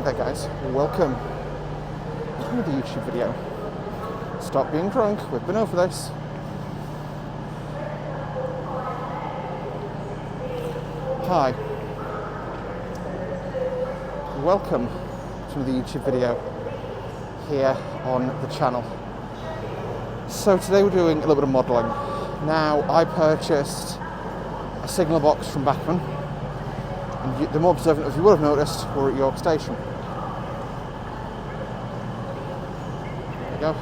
Hey there guys, welcome to another YouTube video. Stop being drunk, we've been over this. Hi. Welcome to another YouTube video here on the channel. So today we're doing a little bit of modelling. Now I purchased a signal box from Bachmann, and the more observant of you would have noticed we're at York Station. There we go.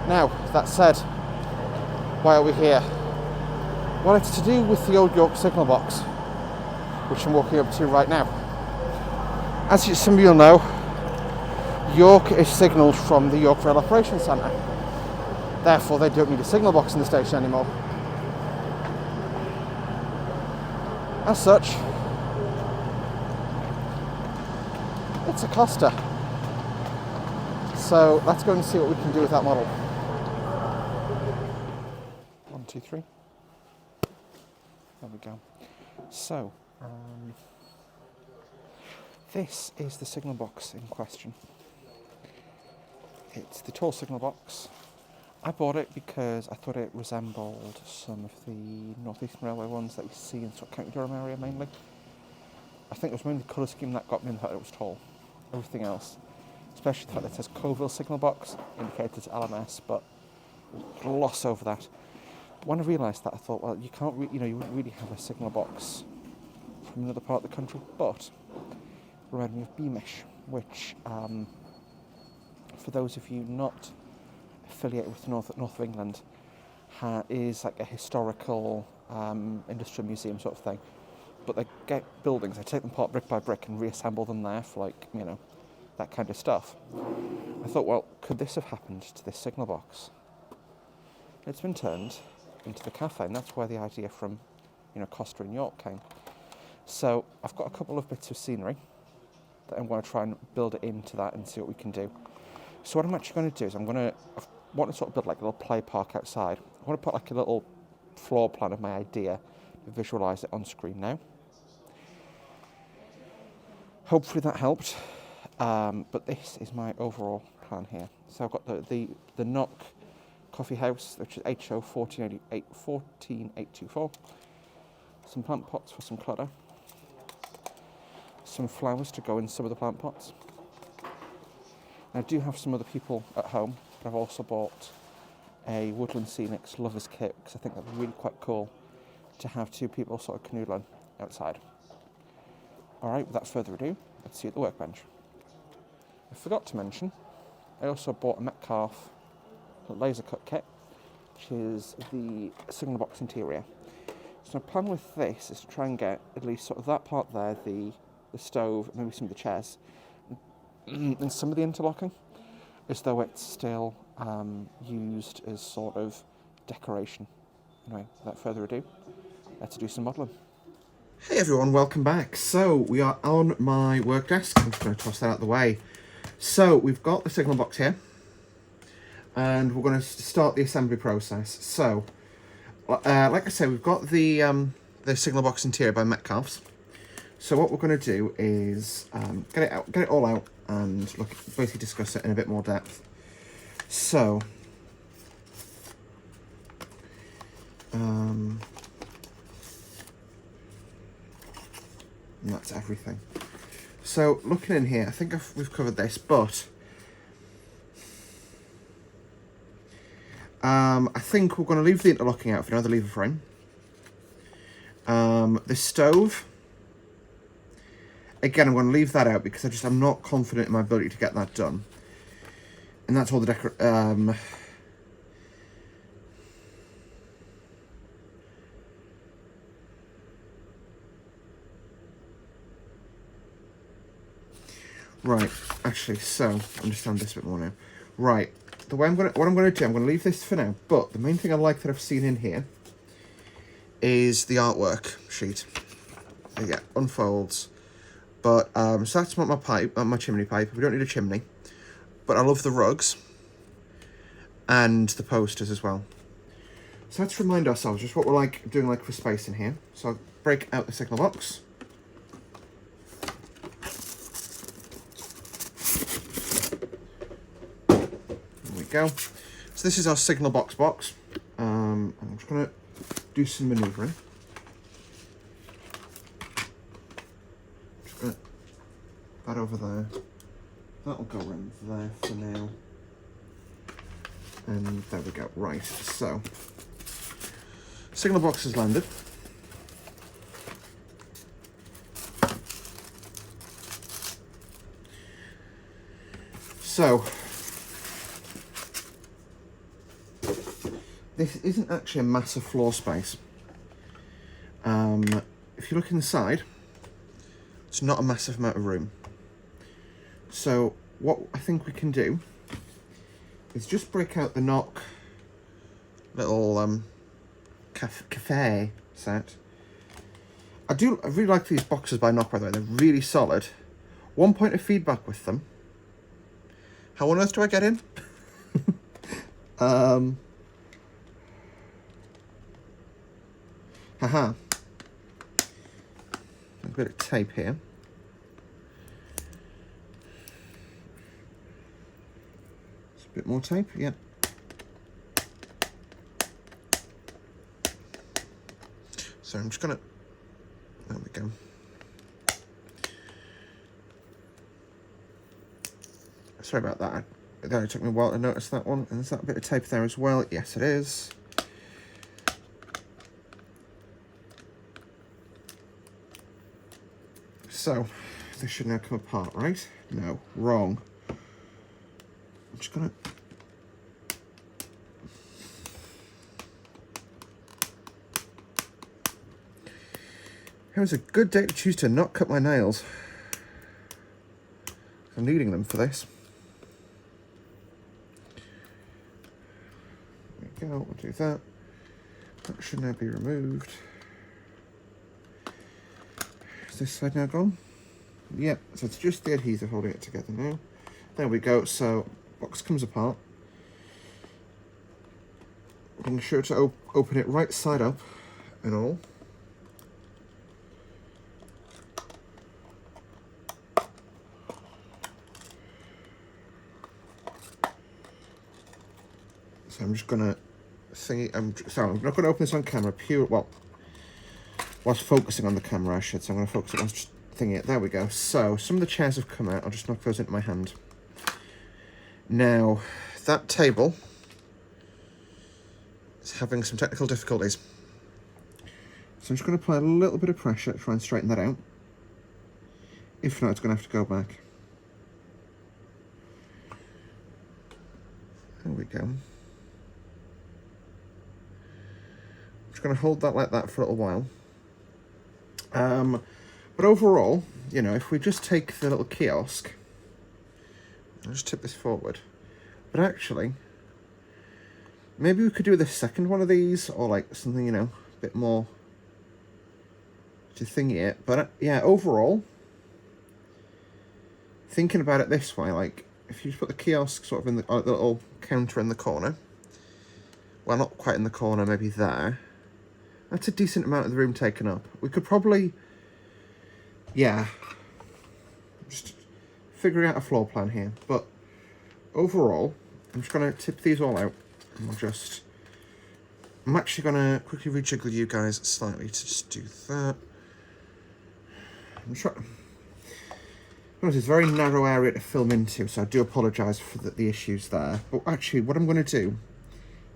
Now, that said, why are we here? Well, it's to do with the old York signal box, which I'm walking up to right now. As some of you will know, York is signalled from the York Rail Operations Centre. Therefore, they don't need a signal box in the station anymore. As such, it's a Costa. So let's go and see what we can do with that model. 1, 2, 3. There we go. So, this is the signal box in question. It's the tall signal box. I bought it because I thought it resembled some of the North Eastern Railway ones that you see in sort of County Durham area mainly. I think it was mainly the colour scheme that got me in the fact that it was tall. Everything else, especially the fact that it says Coville signal box, indicated it's LMS, but gloss over that. But when I realised that, I thought, well, you can't, you wouldn't really have a signal box from another part of the country, but it reminded me of Beamish, which, for those of you not affiliated with North of England, is like a historical industrial museum sort of thing. But they get buildings, they take them apart brick by brick and reassemble them there for that kind of stuff. I thought, well, could this have happened to this signal box? It's been turned into the cafe, and that's where the idea from, Costa in York came. So I've got a couple of bits of scenery that I'm going to try and build it into that and see what we can do. So what I'm actually going to do is I want to sort of build like a little play park outside. I want to put like a little floor plan of my idea to visualise it on screen now. Hopefully that helped, but this is my overall plan here. So I've got the Knock Coffee House, which is HO 14824, some plant pots for some clutter, some flowers to go in some of the plant pots. I do have some other people at home, but I've also bought a Woodland Scenics Lovers Kit because I think that'd be really quite cool to have two people sort of canoodling outside. Alright, without further ado, let's see at the workbench. I forgot to mention, I also bought a Metcalfe laser cut kit, which is the signal box interior. So my plan with this is to try and get at least sort of that part there, the stove, maybe some of the chairs, and some of the interlocking, as though it's still used as sort of decoration. Anyway, without further ado, let's do some modelling. Hey everyone, welcome back. So we are on my work desk. I'm just going to toss that out of the way. So we've got the signal box here, and we're going to start the assembly process. So, like I said, we've got the signal box interior by Metcalfe's. So what we're going to do is get it all out, and basically discuss it in a bit more depth. So, and that's everything. So looking in here, I think we've covered this, but I think we're going to leave the interlocking out for another lever frame. The stove, again, I'm going to leave that out because I'm not confident in my ability to get that done. And that's all the Right, actually, so understand this a bit more now. Right, what I'm going to do, I'm going to leave this for now. But the main thing I like that I've seen in here is the artwork sheet. Yeah, unfolds. But so that's my pipe, my chimney pipe. We don't need a chimney, but I love the rugs and the posters as well. So let's remind ourselves just what we're like doing like for space in here. So I'll break out the signal box. There we go. So this is our signal box. I'm just going to do some manoeuvring. Just going to that over there. That'll go around there for now. And there we go. Right, so signal box has landed. So this isn't actually a massive floor space. If you look inside, it's not a massive amount of room. So what I think we can do is just break out the Knock little cafe set. I really like these boxes by Knock, by the way. They're really solid. 1 point of feedback with them. How on earth do I get in? Haha. A bit of tape here. Just a bit more tape, yeah. So I'm just gonna, there we go. Sorry about that. It took me a while to notice that one. And there's that bit of tape there as well. Yes, it is. So, this should now come apart, right? No, wrong. I'm just gonna... It was a good day to choose to not cut my nails. I'm needing them for this. There we go, we'll do that. That should now be removed. Is this side now gone? Yep, so it's just the adhesive holding it together now. There we go, so box comes apart. Being sure to open it right side up and all. So I'm just gonna I'm not gonna open this on camera whilst focusing on the camera, I should. So I'm gonna focus it on just thingy it. There we go. So some of the chairs have come out. I'll just knock those into my hand. Now that table is having some technical difficulties. So I'm just gonna apply a little bit of pressure to try and straighten that out. If not, it's gonna have to go back. There we go. Just going to hold that like that for a little while. But overall, you know, if we just take the little kiosk, I'll just tip this forward. But actually, maybe we could do the second one of these, or like something, you know, a bit more to thingy it. But yeah, overall, thinking about it this way, like if you just put the kiosk sort of in the little counter in the corner, well, not quite in the corner, maybe there. That's a decent amount of the room taken up. We could probably, yeah, just figuring out a floor plan here. But overall, I'm just going to tip these all out. And I'm actually going to quickly rejiggle you guys slightly to just do that. I'm trying. It's a very narrow area to film into, so I do apologise for the issues there. But actually, what I'm going to do,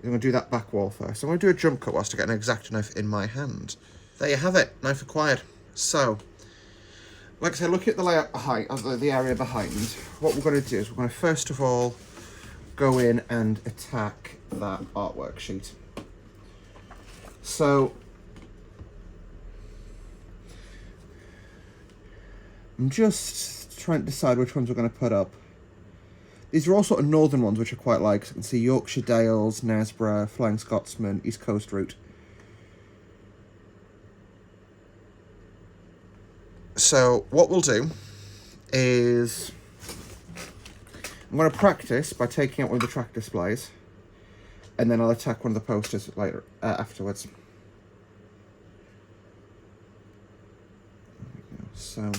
I'm going to do that back wall first. I'm going to do a jump cut whilst I get an X-Acto knife in my hand. There you have it, knife acquired. So, like I said, look at the layout behind, the area behind. What we're going to do is we're going to first of all go in and attack that artwork sheet. So, I'm just trying to decide which ones we're going to put up. These are all sort of northern ones, which I quite like. So you can see Yorkshire Dales, Knaresborough, Flying Scotsman, East Coast route. So what we'll do is I'm going to practice by taking out one of the track displays and then I'll attack one of the posters later afterwards. So,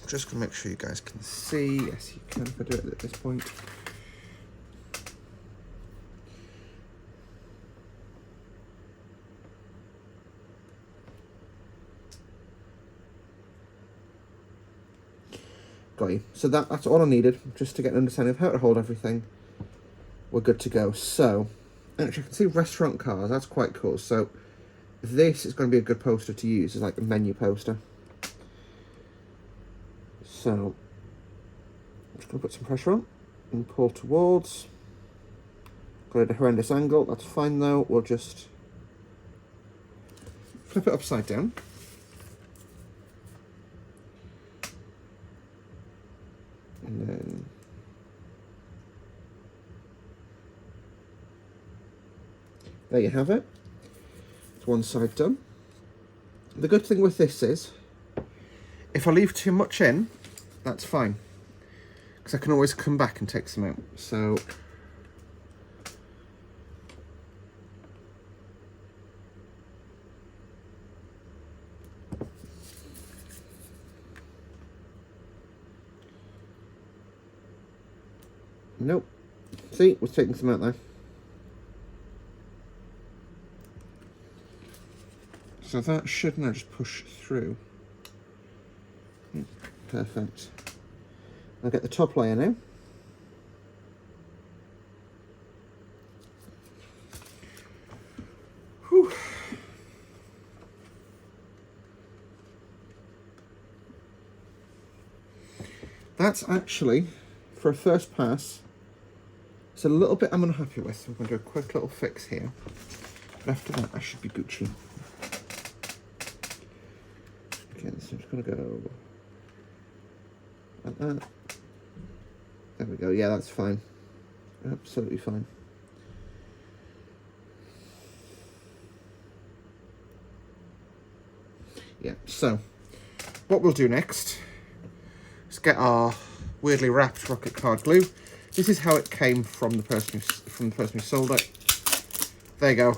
just gonna make sure you guys can see. Yes, you can if I do it at this point. Got you. So that's all I needed, just to get an understanding of how to hold everything. We're good to go. So, actually, I can see restaurant cars. That's quite cool. So, this is going to be a good poster to use as like a menu poster. So, I'm just going to put some pressure on and pull towards. Got it at a horrendous angle. That's fine though. We'll just flip it upside down. And then there you have it. It's one side done. The good thing with this is, if I leave too much in, that's fine, because I can always come back and take some out. So nope. See, we're taking some out there. So that should now just push through. Perfect. I'll get the top layer now. Whew. That's actually, for a first pass, it's a little bit I'm unhappy with, so I'm going to do a quick little fix here. But after that, I should be Gucci. Okay, so I'm just going to go like that. There we go. Yeah, that's fine. Absolutely fine. Yeah, so what we'll do next is get our weirdly wrapped rocket card glue. This is how it came from the person who sold it. There you go.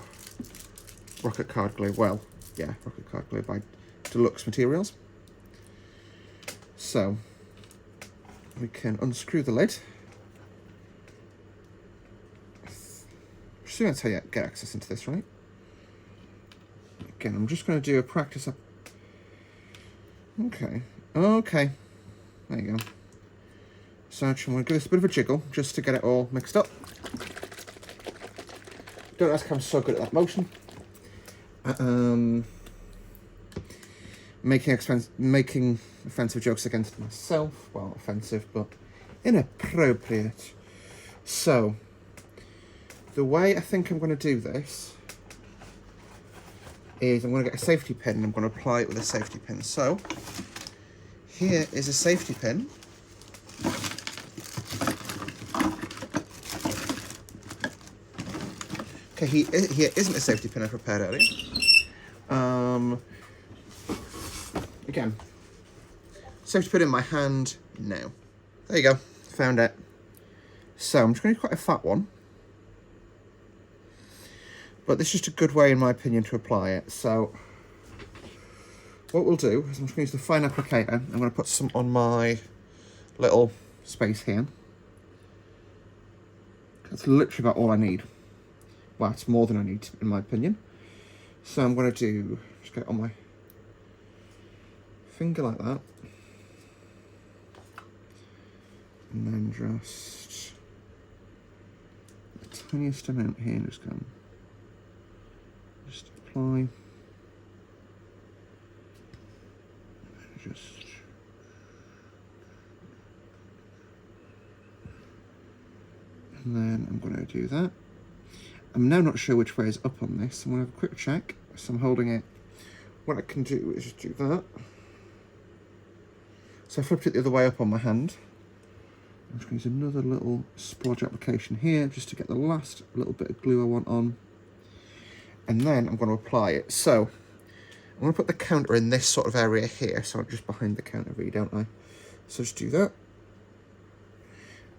Rocket card glue. Well, yeah, rocket card glue by Deluxe Materials. So we can unscrew the lid. That's how you get access into this, right? Again, I'm just going to do a practice up. Okay. Okay. There you go. So I'm going to give this a bit of a jiggle just to get it all mixed up. Don't ask how I'm so good at that motion. Making offensive jokes against myself. Well, offensive, but inappropriate. So, the way I think I'm going to do this is I'm going to get a safety pin and I'm going to apply it with a safety pin. So, here is a safety pin. Okay, here isn't a safety pin I prepared earlier. Again, safety pin in my hand now. There you go, found it. So I'm just going to use quite a fat one. But this is just a good way, in my opinion, to apply it. So what we'll do is I'm just going to use the fine applicator. I'm going to put some on my little space here. That's literally about all I need. Well, it's more than I need, in my opinion. So I'm going to just get it on my finger like that. And then just the tiniest amount here, just apply. And then I'm going to do that. I'm now not sure which way is up on this. I'm going to have a quick check. So I'm holding it. What I can do is just do that. So I flipped it the other way up on my hand. I'm just going to use another little splodge application here just to get the last little bit of glue I want on. And then I'm going to apply it. So I'm going to put the counter in this sort of area here. So I'm just behind the counter really, don't I? So just do that.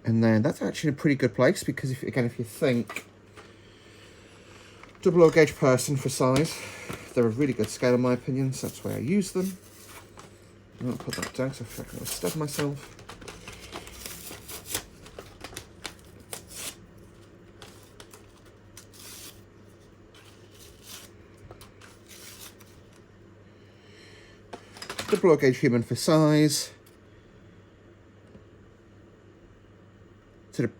And then that's actually in a pretty good place because, if you think, double O gauge person for size, they're a really good scale in my opinion, so that's why I use them. I won't put that down, so I feel like I'm going to stab myself. Double O gauge human for size. To the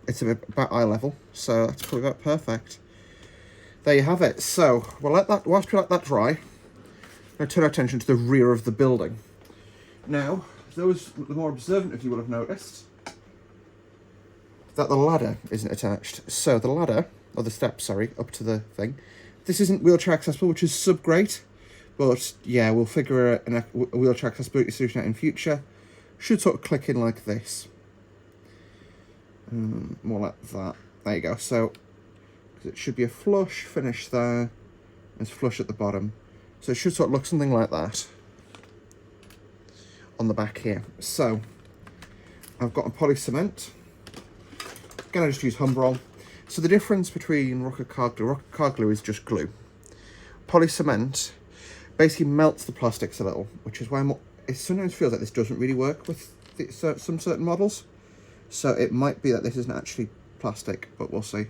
it's about eye level, so that's probably about perfect. There you have it. So whilst we let that dry, I'm going to turn our attention to the rear of the building. Now, those the more observant of you will have noticed that the ladder isn't attached. So the ladder, or the steps, sorry, up to the thing. This isn't wheelchair accessible, which is great, but yeah, we'll figure a wheelchair accessibility solution out in future. Should sort of click in like this. More like that. There you go. So it should be a flush finish there. It's flush at the bottom. So it should sort of look something like that on the back here. So I've got a poly cement. Again, I just use Humbrol. So the difference between rocket card glue is just glue. Poly cement basically melts the plastics a little, which is why it sometimes feels like this doesn't really work with some certain models. So it might be that this isn't actually plastic, but we'll see.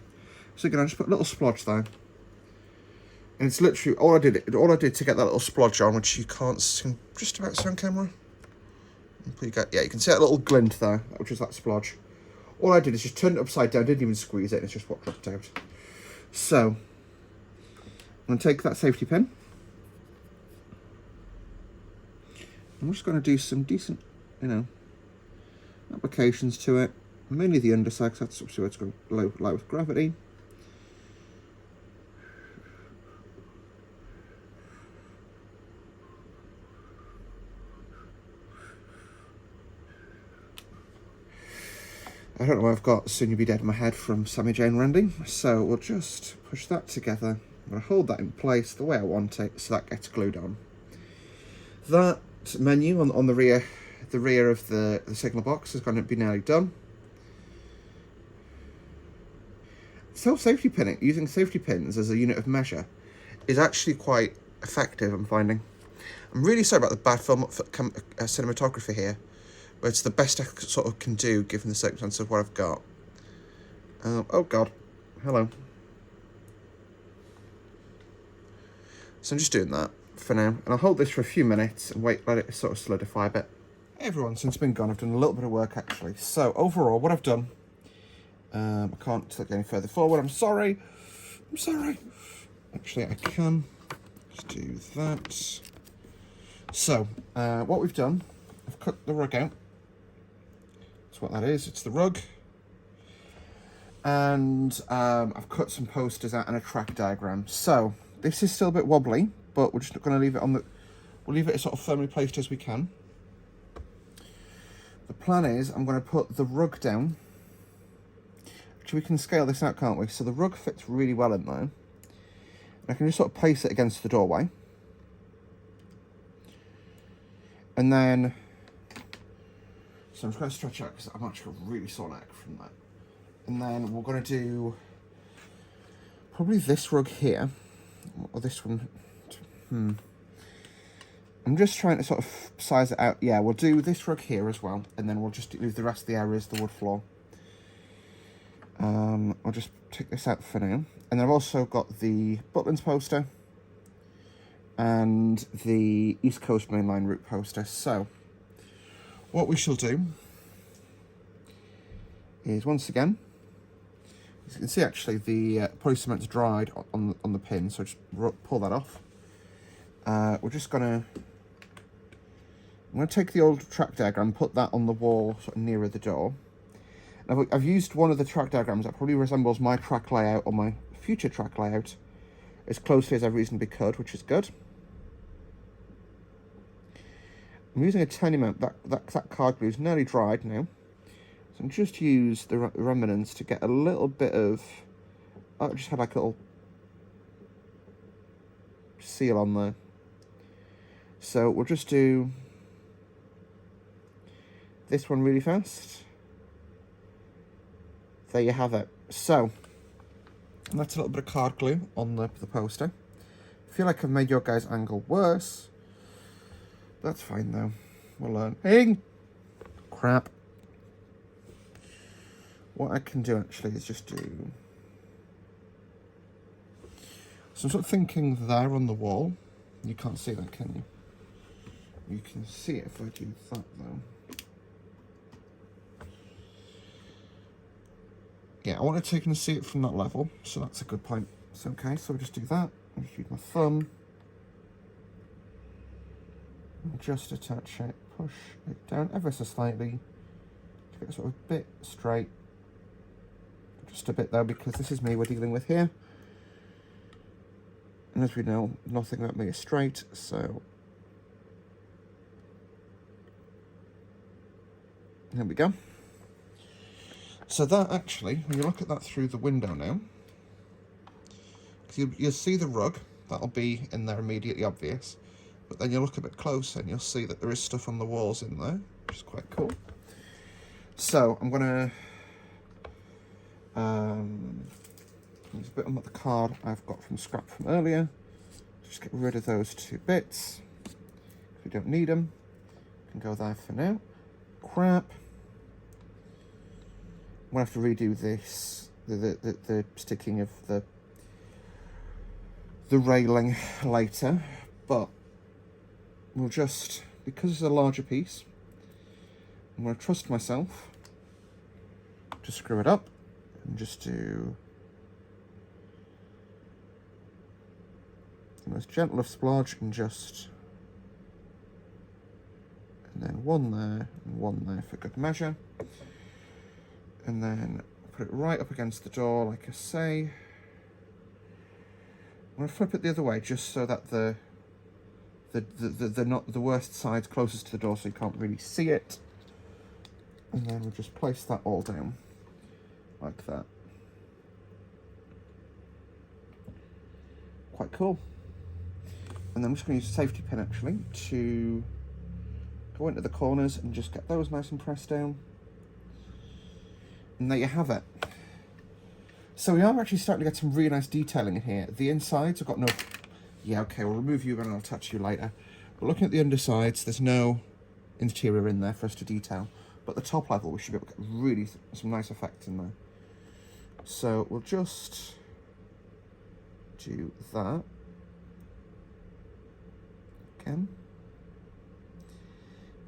So again, I just put a little splodge there. And it's literally, all I did to get that little splodge on, which you can't see just about see on camera. You can see that little glint there, which is that splodge. All I did is just turn it upside down, didn't even squeeze it, and it's just what dropped out. So, I'm going to take that safety pin. I'm just going to do some decent, applications to it. Mainly the underside, because that's obviously where it's going to lie with gravity. I don't know why I've got Soon You'll Be Dead in my head from Sammy Jane Randy, so we'll just push that together. I'm going to hold that in place the way I want it, so that gets glued on. That menu on the rear of the signal box is going to be nearly done. Safety pinning, using safety pins as a unit of measure, is actually quite effective, I'm finding. I'm really sorry about the bad cinematography here. But it's the best I sort of can do given the circumstances of what I've got. Oh god, hello. So I'm just doing that for now, and I'll hold this for a few minutes and let it sort of solidify a bit. Hey everyone, since I've been gone, I've done a little bit of work actually. So overall, what I've done, I can't take any further forward. I'm sorry. Actually, I can just do that. So what we've done, I've cut the rug out. That's what that is, it's the rug. And I've cut some posters out and a track diagram. So this is still a bit wobbly, but we're just going to leave it we'll leave it as sort of firmly placed as we can. The plan is I'm going to put the rug down. Actually, we can scale this out, can't we? So the rug fits really well in there. And I can just sort of place it against the doorway. And then, so I'm just going to stretch out because I'm actually got a really sore neck from that. And then we're going to do probably this rug here, or this one. I'm just trying to sort of size it out. Yeah, we'll do this rug here as well, and then we'll just leave the rest of the area as the wood floor. I'll just take this out for now. And then I've also got the Butlins poster and the East Coast Main Line route poster. So what we shall do is, once again, as you can see actually the poly cement's dried on the pin, so just pull that off. We're just I'm going to take the old track diagram, put that on the wall sort of nearer the door. Now, I've used one of the track diagrams that probably resembles my track layout or my future track layout as closely as I reasonably could, which is good. I'm using a tiny amount, that card glue is nearly dried now. So I'm just use the remnants to get a little bit of, I just had like a little seal on there. So we'll just do this one really fast. There you have it. So that's a little bit of card glue on the poster. I feel like I've made your guys' angle worse. That's fine though. We'll learn. Hey! Crap. What I can do actually is just do... So I'm sort of thinking there on the wall. You can't see that, can you? You can see it if I do that though. Yeah, I want to take and see it from that level, so that's a good point. So okay, so I'll just do that. I'll just use my thumb. And just attach it, push it down ever so slightly to get it sort of a bit straight. Just a bit though, because this is me we're dealing with here. And as we know, nothing about me is straight, so there we go. So that actually, when you look at that through the window now, you'll see the rug, that'll be in there immediately obvious, but then you look a bit closer and you'll see that there is stuff on the walls in there, which is quite cool. So I'm going to use a bit on the card I've got from scrap from earlier. Just get rid of those two bits. If we don't need them, can go there for now. Crap. I'm going to have to redo this, the sticking of the railing later, but we'll just, because it's a larger piece, I'm going to trust myself to screw it up and just do the most gentle of splodge and just, and then one there and one there for good measure. And then put it right up against the door, like I say. I'm going to flip it the other way, just so that the worst side's closest to the door, so you can't really see it. And then we'll just place that all down, like that. Quite cool. And then I'm just going to use a safety pin, actually, to go into the corners and just get those nice and pressed down. And there you have it. So we are actually starting to get some really nice detailing in here. The insides have got no... Yeah, okay, we'll remove you and I'll touch you later. But looking at the undersides, there's no interior in there for us to detail. But the top level, we should be able to get really some nice effects in there. So we'll just do that. Again.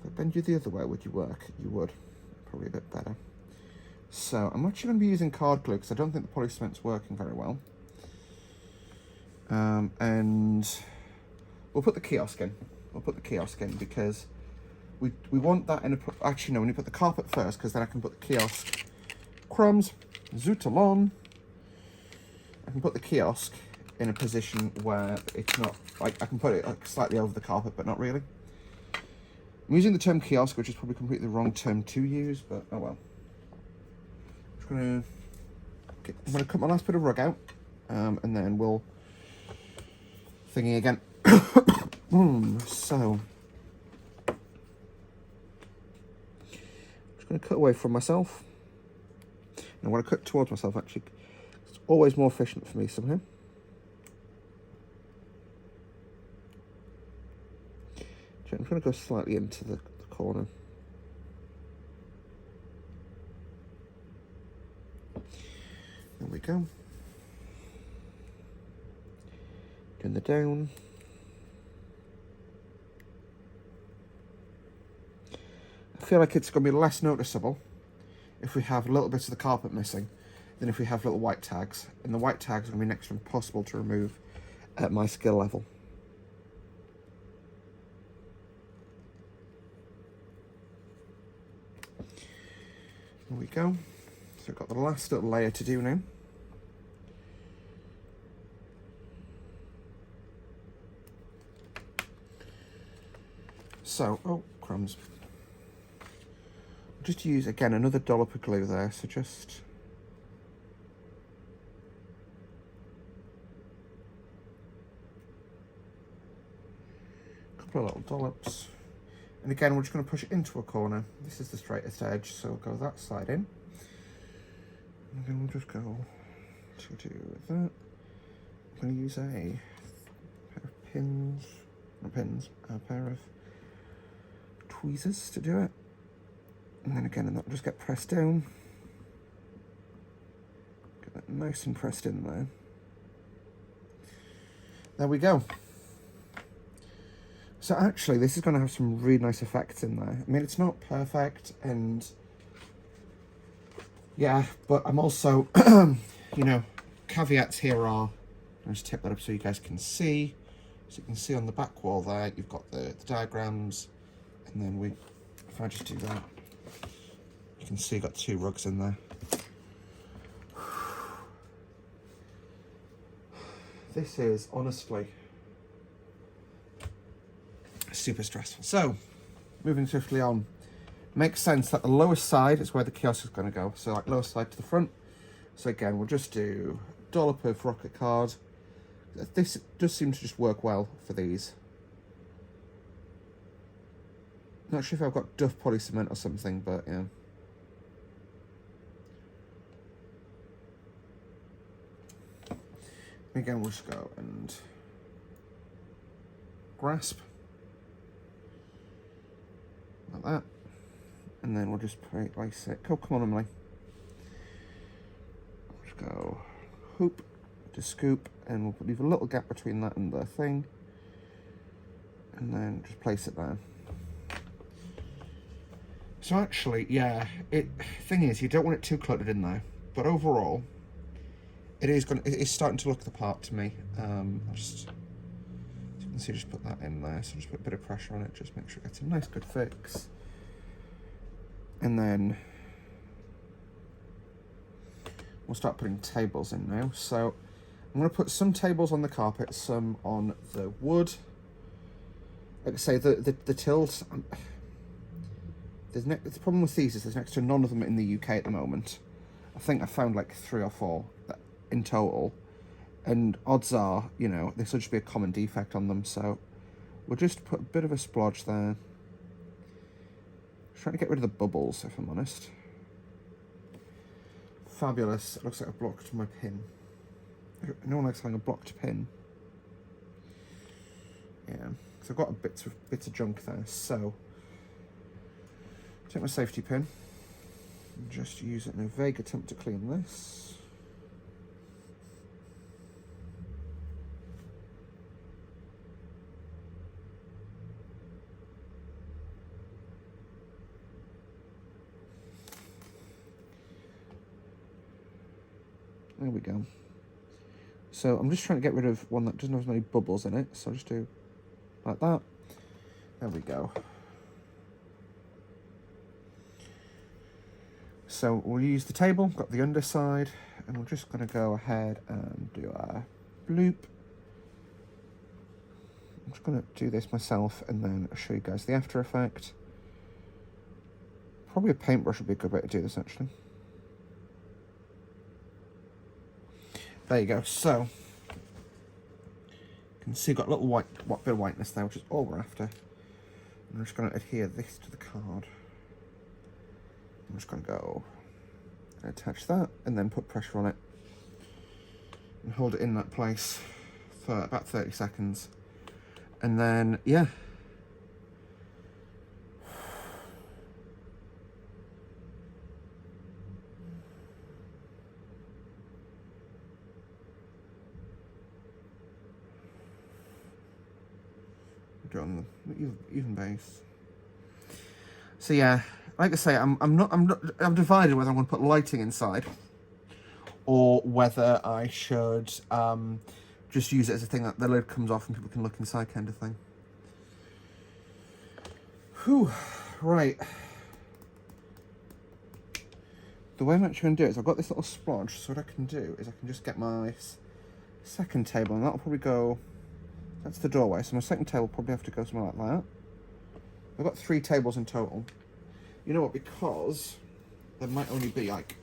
If I bend you the other way, would you work? You would. Probably a bit better. So I'm actually going to be using card glue because I don't think the poly cement's working very well. And we'll put the kiosk in. We'll put the kiosk in because we want that in a... Actually, no, we need to put the carpet first because then I can put the kiosk... Crumbs. Zoot along. I can put the kiosk in a position where it's not... Like, I can put it like slightly over the carpet, but not really. I'm using the term kiosk, which is probably completely the wrong term to use, but oh well. I'm gonna cut my last bit of rug out, and then we'll thingy again. So I'm just gonna cut away from myself. And I want to cut towards myself actually. It's always more efficient for me somehow. I'm trying to go slightly into the corner. There we go. Doing the down. I feel like it's going to be less noticeable if we have a little bit of the carpet missing than if we have little white tags. And the white tags are going to be next to impossible to remove at my skill level. There we go. So I've got the last little layer to do now. So, oh, crumbs. Just use, again, another dollop of glue there, so just... couple of little dollops. And again, we're just going to push it into a corner. This is the straightest edge, so we'll go that side in. And then we'll just go to do that. I'm going to use a pair of pins, not pins, a pair of tweezers to do it. And then again, and that'll just get pressed down. Get that nice and pressed in there. There we go. So actually, this is going to have some really nice effects in there. I mean, it's not perfect, and yeah, but I'm also, you know, caveats here are, I'll just tip that up so you guys can see. So you can see on the back wall there, you've got the diagrams, and then if I just do that, you can see you've got 2 rugs in there. This is honestly super stressful. So, moving swiftly on, makes sense that the lowest side is where the kiosk is going to go. So, like lowest side to the front. So again, we'll just do a dollop of rocket card. This does seem to just work well for these. Not sure if I've got Duff poly cement or something, but yeah. Again, we'll just go and grasp like that, and then we'll just place it. Come on, Emily. We'll just go hoop to scoop, and we'll leave a little gap between that and the thing, and then just place it there. So actually, yeah, thing is, you don't want it too cluttered in there, but overall, it's starting to look the part to me. I'll just, as you can see, just put that in there. So just put a bit of pressure on it, just make sure it gets a nice good fix. And then we'll start putting tables in now. So I'm going to put some tables on the carpet, some on the wood. Like I say, the tills. The problem with these is there's next to none of them in the UK at the moment. I think I found like 3 or 4 in total, and odds are, you know, this will just be a common defect on them, so we'll just put a bit of a splodge there. Trying to get rid of the bubbles, if I'm honest. Fabulous. It looks like I've blocked my pin. No one likes having a blocked pin. Yeah, so I've got bits of junk there, so take my safety pin and just use it in a vague attempt to clean this. There we go. So I'm just trying to get rid of one that doesn't have as many bubbles in it. So I'll just do like that. There we go. So we'll use the table, got the underside, and we're just going to go ahead and do a bloop. I'm just going to do this myself and then I'll show you guys the after effect. Probably a paintbrush would be a good way to do this, actually. There you go. So you can see got a little bit of whiteness there, which is all we're after. I'm just going to adhere this to the card. I'm just going to go and attach that and then put pressure on it and hold it in that place for about 30 seconds. And then, yeah. Do it on the even base. So yeah, like I say, I'm divided whether I'm going to put lighting inside or whether I should just use it as a thing that the lid comes off and people can look inside, kind of thing. Whew, right. The way I'm actually going to do it is I've got this little splodge, so what I can do is I can just get my second table, and that'll probably go, that's the doorway, so my second table will probably have to go somewhere like that. I've got 3 tables in total. You know what, because there might only be like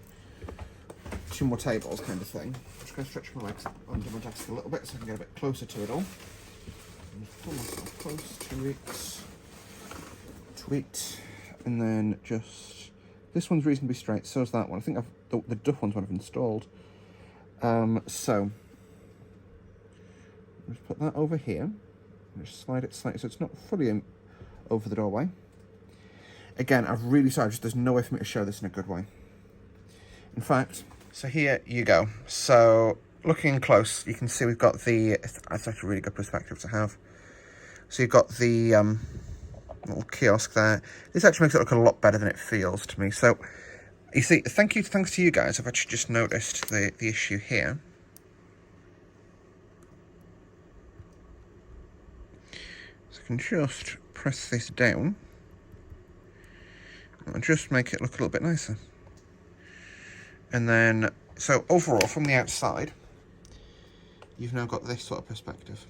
2 more tables, kind of thing. I'm just going to stretch my legs under my desk a little bit so I can get a bit closer to it all. Pull myself close, 2 weeks. Tweet, and then just this one's reasonably straight. So is that one. I think the Duff one's one I've installed. So just put that over here. Just slide it slightly so it's not fully over the doorway. Again, I'm really sorry. Just there's no way for me to show this in a good way. In fact, so here you go. So looking close, you can see we've got the. That's actually a really good perspective to have. So you've got the little kiosk there. This actually makes it look a lot better than it feels to me. So you see, thanks to you guys, I've actually just noticed the issue here. So I can just press this down and just make it look a little bit nicer. And then, so overall, from the outside, you've now got this sort of perspective.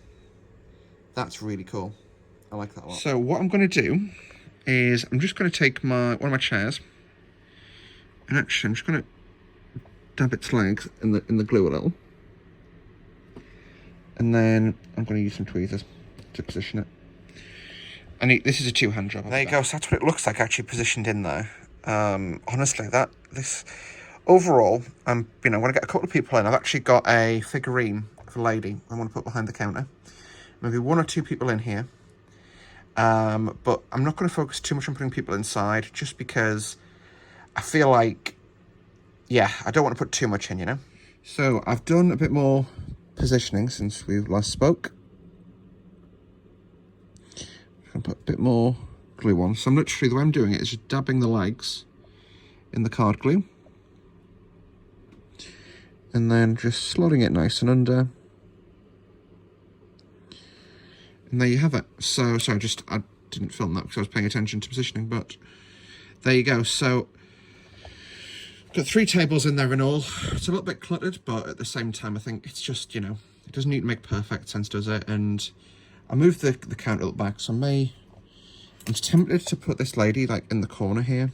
That's really cool. I like that a lot. So what I'm going to do is I'm just going to take one of my chairs, and actually I'm just going to dab its legs in the glue a little, and then I'm going to use some tweezers to position it. And this is a 2-hand job. There you go. So that's what it looks like actually positioned in there. Honestly, this overall, I'm going to get a couple of people in. I've actually got a figurine of a lady I want to put behind the counter. Maybe 1 or 2 people in here. But I'm not going to focus too much on putting people inside, just because I feel like, yeah, I don't want to put too much in, you know? So I've done a bit more positioning since we last spoke. I'm going to put a bit more glue on. So I'm literally, the way I'm doing it is just dabbing the legs in the card glue. And then just slotting it nice and under. And there you have it. So, sorry, I didn't film that because I was paying attention to positioning, but there you go. So, got 3 tables in there in all. It's a little bit cluttered, but at the same time, I think it's just, it doesn't need to make perfect sense, does it? And I moved the counter back, so I'm tempted to put this lady, like, in the corner here.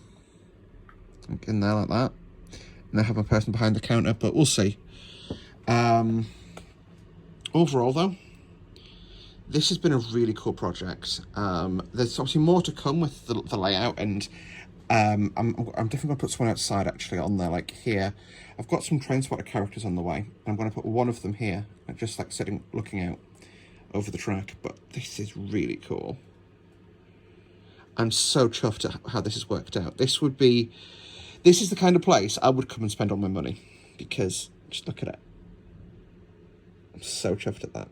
Like, in there like that. And then have a person behind the counter, but we'll see. Overall, though, this has been a really cool project. There's obviously more to come with the layout, and I'm definitely going to put someone outside actually on there, like here. I've got some train spotter characters on the way, and I'm going to put one of them here, just like sitting, looking out over the track. But this is really cool. I'm so chuffed at how this has worked out. This is the kind of place I would come and spend all my money, because just look at it. I'm so chuffed at that.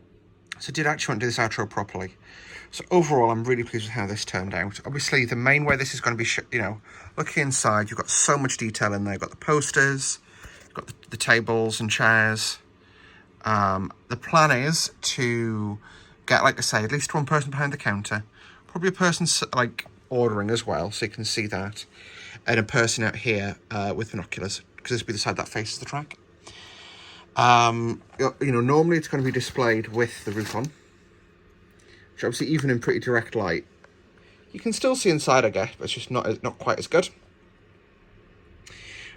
So I did actually want to do this outro properly. So overall, I'm really pleased with how this turned out. Obviously, the main way this is going to be, looking inside, you've got so much detail in there. You've got the posters, you've got the tables and chairs. The plan is to get, like I say, at least 1 person behind the counter. Probably a person, like, ordering as well, so you can see that. And a person out here with binoculars, because this will be the side that faces the track. Normally it's going to be displayed with the roof on, which obviously even in pretty direct light, you can still see inside, I guess, but it's just not quite as good.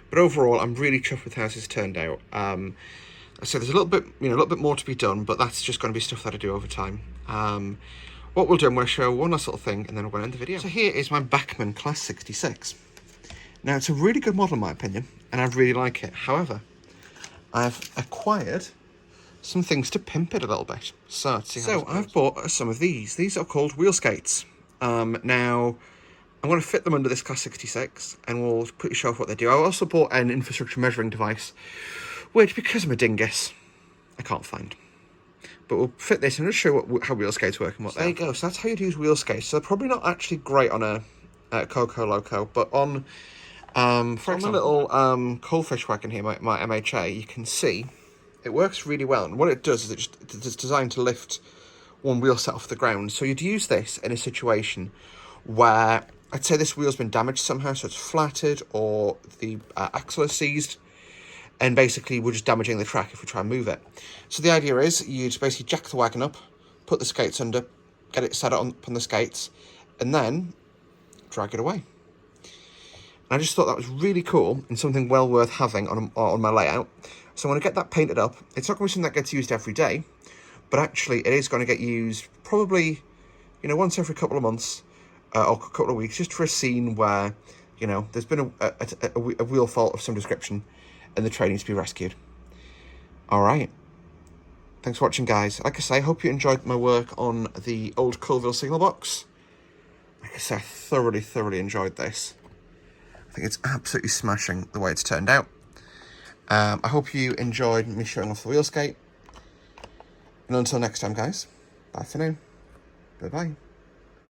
But overall, I'm really chuffed with how this has turned out. So there's a little bit more to be done, but that's just going to be stuff that I do over time. What we'll do, I'm going to show one last little thing, and then we're going to end the video. So here is my Bachmann Class 66. Now, it's a really good model in my opinion, and I really like it. However, I've acquired some things to pimp it a little bit. So I've bought some of these. These are called wheel skates. Now, I'm going to fit them under this Class 66, and we'll quickly show off what they do. I also bought an infrastructure measuring device, which, because I'm a dingus, I can't find. But we'll fit this and just show how wheel skates work and what they are. There you go. So that's how you'd use wheel skates. So they're probably not actually great on a Coco Loco, but on... for my little coalfish wagon here, my MHA, you can see it works really well. And what it does is it's designed to lift one wheel set off the ground. So you'd use this in a situation where, I'd say this wheel's been damaged somehow, so it's flatted or the axle is seized, and basically we're just damaging the track if we try and move it. So the idea is you'd basically jack the wagon up, put the skates under, get it set up on the skates, and then drag it away. I just thought that was really cool and something well worth having on my layout. So I'm going to get that painted up. It's not going to be something that gets used every day, but actually it is going to get used probably, you know, once every couple of months or a couple of weeks, just for a scene where, you know, there's been a wheel fault of some description and the train needs to be rescued. All right. Thanks for watching, guys. Like I say, I hope you enjoyed my work on the old Coalville signal box. Like I say, I thoroughly enjoyed this. I think it's absolutely smashing the way it's turned out. I hope you enjoyed me showing off the wheelscape. And until next time, guys, bye for now. Bye-bye.